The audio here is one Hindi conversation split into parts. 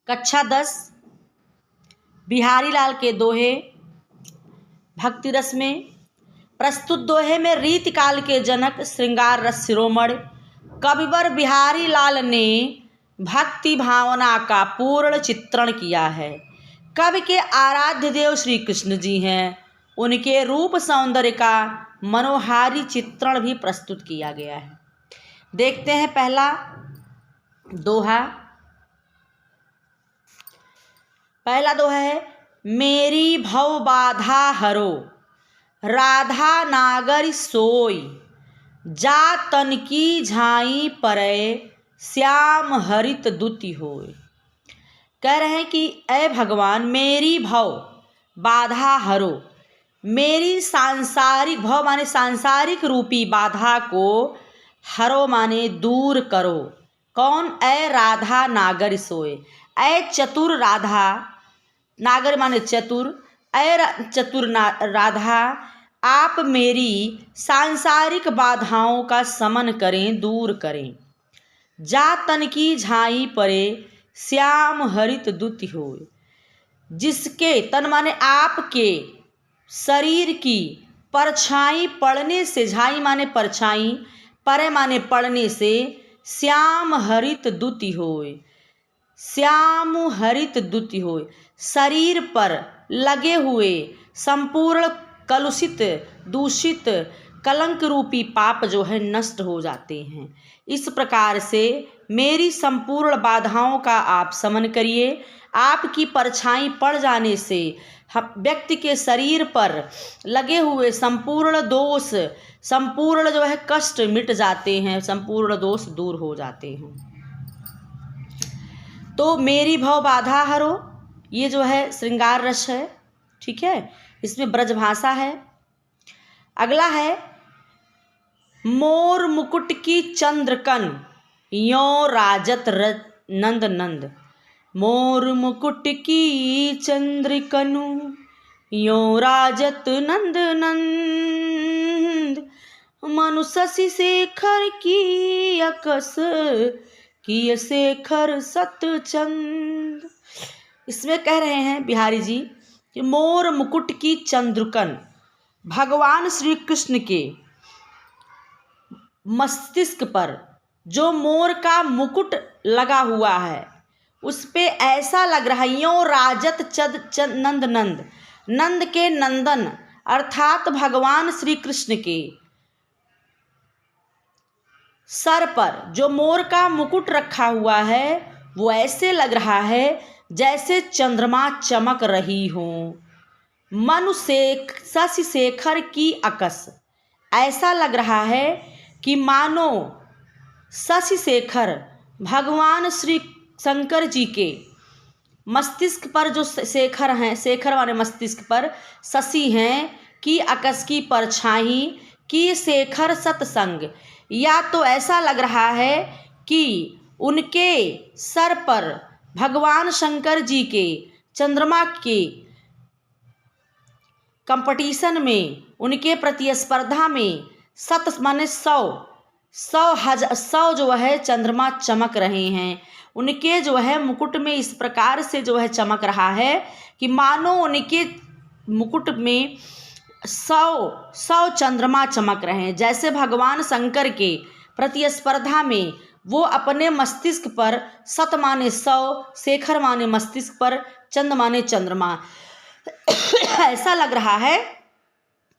कक्षा 10 बिहारी लाल के दोहे भक्ति रस में। प्रस्तुत दोहे में रीति काल के जनक श्रृंगार रस शिरोमणि कविवर बिहारी लाल ने भक्ति भावना का पूर्ण चित्रण किया है। कवि के आराध्य देव श्री कृष्ण जी हैं, उनके रूप सौंदर्य का मनोहारी चित्रण भी प्रस्तुत किया गया है। देखते हैं पहला दोहा। पहला दोहा है, मेरी भव बाधा हरो राधा नागर सोई, जा तन की झाई परय श्याम हरित दुति होय। कह रहे हैं कि ऐ भगवान मेरी भव बाधा हरो, मेरी सांसारिक भव माने सांसारिक रूपी बाधा को हरो माने दूर करो। कौन? ऐ राधा नागर सोए, ऐ चतुर राधा, नागर माने चतुर, ऐ चतुर राधा आप मेरी सांसारिक बाधाओं का समन करें, दूर करें। जा तन की झाई परे श्याम हरित दुति होय, जिसके तन माने आपके शरीर की परछाई पड़ने से, झाई माने परछाई, परे माने पड़ने से श्याम हरित दुति होय, श्याम हरित दुति होय, शरीर पर लगे हुए संपूर्ण कलुषित दूषित कलंक रूपी पाप जो है नष्ट हो जाते हैं। इस प्रकार से मेरी संपूर्ण बाधाओं का आप समन करिए। आपकी परछाई पड़ जाने से व्यक्ति के शरीर पर लगे हुए संपूर्ण दोष, संपूर्ण जो है कष्ट मिट जाते हैं, संपूर्ण दोष दूर हो जाते हैं। तो मेरी भव बाधा हरो, ये जो है श्रृंगार रस है, ठीक है, इसमें ब्रजभाषा है। अगला है, मोर मुकुट की चंद्रकन यों राजत नंद नंद, मोर मुकुट की चंद्रकनु यों राजत नंद नंद, मनु शशि शेखर की अकस किय शेखर सतचंद। इसमें कह रहे हैं बिहारी जी कि मोर मुकुट की चंद्रकन, भगवान श्री कृष्ण के मस्तिष्क पर जो मोर का मुकुट लगा हुआ है उस पे ऐसा लग रहा है यों राजत नंद नंद, नंद के नंदन अर्थात भगवान श्री कृष्ण के सर पर जो मोर का मुकुट रखा हुआ है वो ऐसे लग रहा है जैसे चंद्रमा चमक रही हो। मनु शशि शेखर की अकस, ऐसा लग रहा है कि मानो शशि शेखर भगवान श्री शंकर जी के मस्तिष्क पर जो शेखर हैं, शेखर वाले मस्तिष्क पर शशि हैं कि अकस की परछाई की शेखर सत्संग, या तो ऐसा लग रहा है कि उनके सर पर भगवान शंकर जी के चंद्रमा के कंपटीशन में, उनके प्रतिस्पर्धा में सत माने 100 जो है चंद्रमा चमक रहे हैं। उनके जो है मुकुट में इस प्रकार से जो है चमक रहा है कि मानो उनके मुकुट में 100 चंद्रमा चमक रहे हैं। जैसे भगवान शंकर के प्रतिस्पर्धा में वो अपने मस्तिष्क पर सत माने 100, शेखर माने मस्तिष्क पर, चंद माने चंद्रमा, ऐसा लग रहा है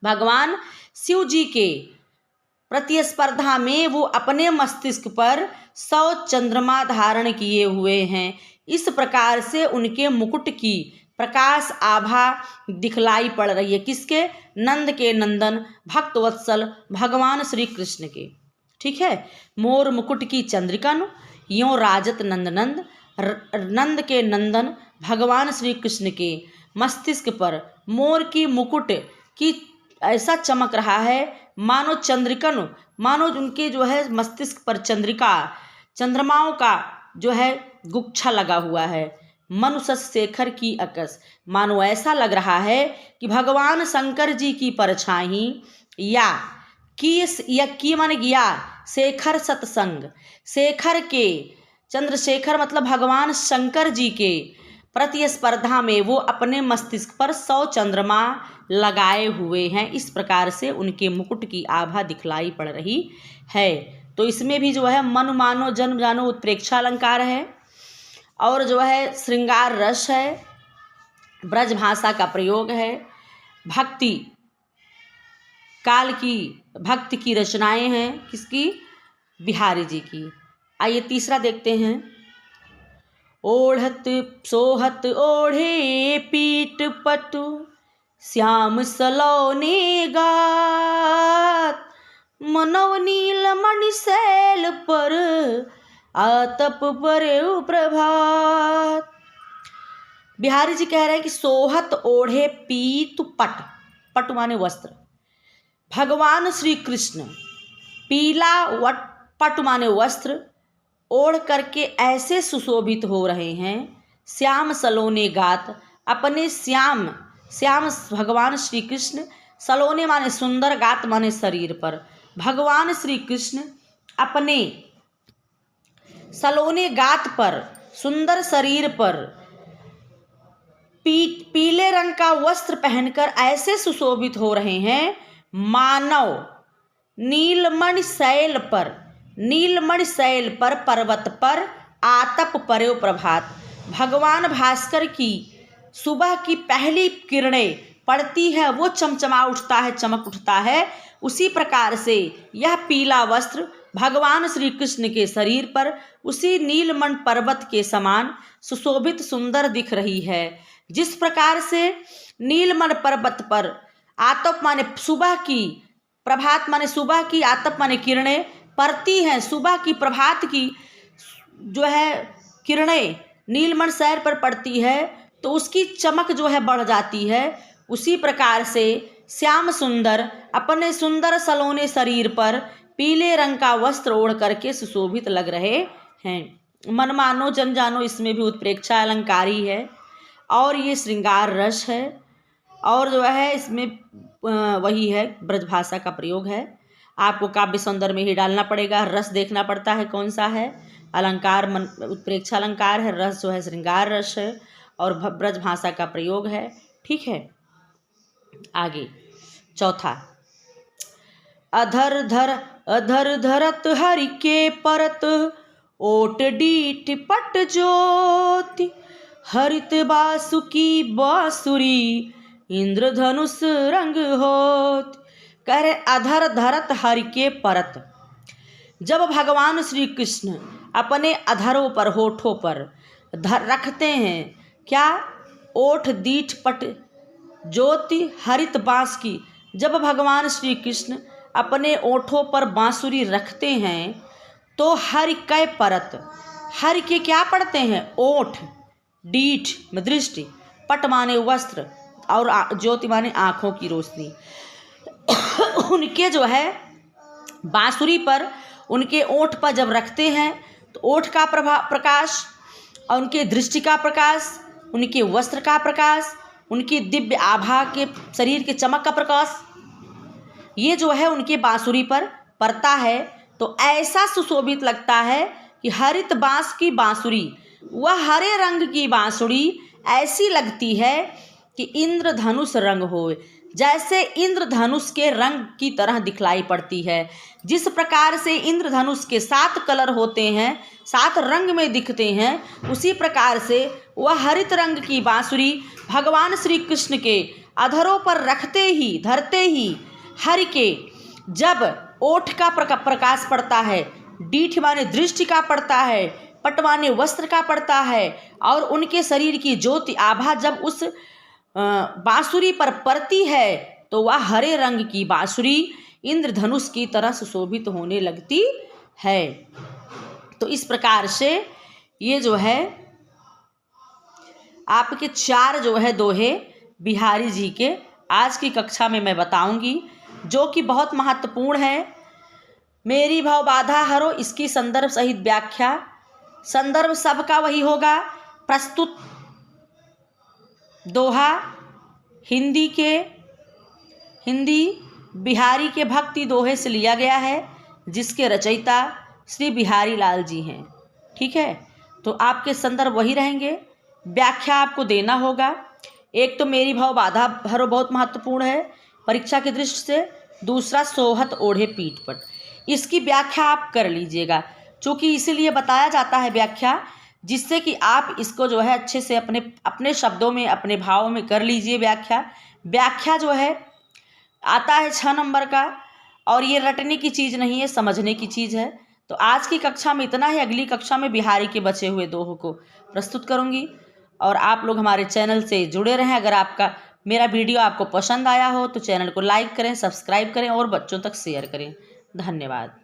भगवान शिव जी के प्रतिस्पर्धा में वो अपने मस्तिष्क पर 100 चंद्रमा धारण किए हुए हैं। इस प्रकार से उनके मुकुट की प्रकाश आभा दिखलाई पड़ रही है। किसके? नंद के नंदन भक्त वत्सल भगवान श्री कृष्ण के, ठीक है। मोर मुकुट की चंद्रिकन यों राजत नंद नंद, नंद के नंदन भगवान श्री कृष्ण के मस्तिष्क पर मोर की मुकुट की ऐसा चमक रहा है मानो चंद्रिकन, मानो उनके जो है मस्तिष्क पर चंद्रिका, चंद्रमाओं का जो है गुच्छा लगा हुआ है। मनु शशि शेखर की अकस, मानो ऐसा लग रहा है कि भगवान शंकर जी की परछाई या की माने गया शेखर सत्संग, शेखर के चंद्रशेखर मतलब भगवान शंकर जी के प्रतिस्पर्धा में वो अपने मस्तिष्क पर 100 चंद्रमा लगाए हुए हैं। इस प्रकार से उनके मुकुट की आभा दिखलाई पड़ रही है। तो इसमें भी जो है मन मानो जन्म जानो उत्प्रेक्षा अलंकार है और जो है श्रृंगार रस है, ब्रज भाषा का प्रयोग है, भक्ति काल की भक्ति की रचनाएं हैं। किसकी? बिहारी जी की। आइए तीसरा देखते हैं। ओढ़त सोहत ओढ़े पीठ पटु श्याम सलोने गात मनव नील मणि शैल पर आतप परे प्रभात। बिहारी जी कह रहे हैं कि सोहत ओढ़े पीत पट, पट माने वस्त्र, भगवान श्री कृष्ण पीला पट माने वस्त्र ओढ़ करके ऐसे सुशोभित हो रहे हैं। श्याम सलोने गात, अपने श्याम भगवान श्री कृष्ण, सलोने माने सुंदर, गात माने शरीर पर, भगवान श्री कृष्ण अपने सलोने गात पर, सुंदर शरीर पर पीले रंग का वस्त्र पहनकर ऐसे सुशोभित हो रहे हैं मानव नीलमणि शैल पर, नीलमणि शैल पर पर्वत पर आतप परे प्रभात। भगवान भास्कर की सुबह की पहली किरणें पड़ती है, वो चमचमा उठता है, चमक उठता है। उसी प्रकार से यह पीला वस्त्र भगवान श्री कृष्ण के शरीर पर उसी नीलमणि पर्वत के समान सुशोभित सुंदर दिख रही है। जिस प्रकार से नीलमणि पर्वत पर आतप माने सुबह की, प्रभात माने सुबह की, आतप माने किरणें पड़ती हैं, सुबह की प्रभात की जो है किरणें नीलमणि शैल पर पड़ती है तो उसकी चमक जो है बढ़ जाती है। उसी प्रकार से श्याम सुंदर अपने सुंदर सलोने शरीर पर पीले रंग का वस्त्र ओढ़ करके सुशोभित लग रहे हैं। मन मानो जन जानो, इसमें भी उत्प्रेक्षा अलंकारी है और ये श्रृंगार रस है और जो है इसमें वही है ब्रजभाषा का प्रयोग है। आपको काव्य सौंदर्य में ही डालना पड़ेगा, रस देखना पड़ता है कौन सा है। अलंकार मन उत्प्रेक्षा अलंकार है, रस जो है श्रृंगार रस है और ब्रजभाषा का प्रयोग है। ठीक है, आगे चौथा। अधर धरत हरि के परत ओट डीठ पट ज्योति हरित बासुकी बांसुरी इंद्रधनुष रंग होत। कह रहे अधर धरत हरि के परत, जब भगवान श्री कृष्ण अपने अधरों पर, होठों पर रखते हैं क्या? ओठ दीठ पट ज्योति हरित बांस की। जब भगवान श्री कृष्ण अपने ओठों पर बांसुरी रखते हैं तो हरि कै परत, हरि के क्या पड़ते हैं? ओठ, डीठ में दृष्टि, पट माने वस्त्र और ज्योति माने आँखों की रोशनी। उनके जो है बांसुरी पर, उनके ओठ पर जब रखते हैं तो ओठ का प्रकाश और उनके दृष्टि का प्रकाश, उनके वस्त्र का प्रकाश, उनकी दिव्य आभा के शरीर के चमक का प्रकाश, ये जो है उनके बांसुरी पर पड़ता है तो ऐसा सुशोभित लगता है कि हरित बांस की बांसुरी, वह हरे रंग की बांसुरी ऐसी लगती है कि इंद्रधनुष रंग हो, जैसे इंद्रधनुष के रंग की तरह दिखलाई पड़ती है। जिस प्रकार से इंद्रधनुष के 7 कलर होते हैं, 7 रंग में दिखते हैं, उसी प्रकार से वह हरित रंग की बांसुरी भगवान श्री कृष्ण के अधरों पर रखते ही, धरते ही हरि के जब ओठ का प्रकाश पड़ता है, डीठ माने दृष्टि का पड़ता है, पट माने वस्त्र का पड़ता है और उनके शरीर की ज्योति आभा जब उस बांसुरी पर पड़ती है तो वह हरे रंग की बांसुरी इंद्रधनुष की तरह सुशोभित होने लगती है। तो इस प्रकार से ये जो है आपके 4 जो है दोहे बिहारी जी के आज की कक्षा में मैं बताऊंगी, जो कि बहुत महत्वपूर्ण है। मेरी भव बाधा हरो, इसकी संदर्भ सहित व्याख्या, संदर्भ सबका वही होगा। प्रस्तुत दोहा हिंदी बिहारी के भक्ति दोहे से लिया गया है, जिसके रचयिता श्री बिहारी लाल जी हैं। ठीक है, तो आपके संदर्भ वही रहेंगे। व्याख्या आपको देना होगा। एक तो मेरी भव बाधा हरो बहुत महत्वपूर्ण है परीक्षा की दृष्टि से। दूसरा सोहत ओढ़े पीठ पट, इसकी व्याख्या आप कर लीजिएगा, चूँकि इसीलिए बताया जाता है व्याख्या, जिससे कि आप इसको जो है अच्छे से अपने अपने शब्दों में, अपने भावों में कर लीजिए व्याख्या। व्याख्या जो है आता है 6 नंबर का, और ये रटने की चीज़ नहीं है, समझने की चीज़ है। तो आज की कक्षा में इतना ही। अगली कक्षा में बिहारी के बचे हुए दोहों को प्रस्तुत करूँगी, और आप लोग हमारे चैनल से जुड़े रहें। अगर आपका मेरा वीडियो आपको पसंद आया हो तो चैनल को लाइक करें, सब्सक्राइब करें और बच्चों तक शेयर करें। धन्यवाद।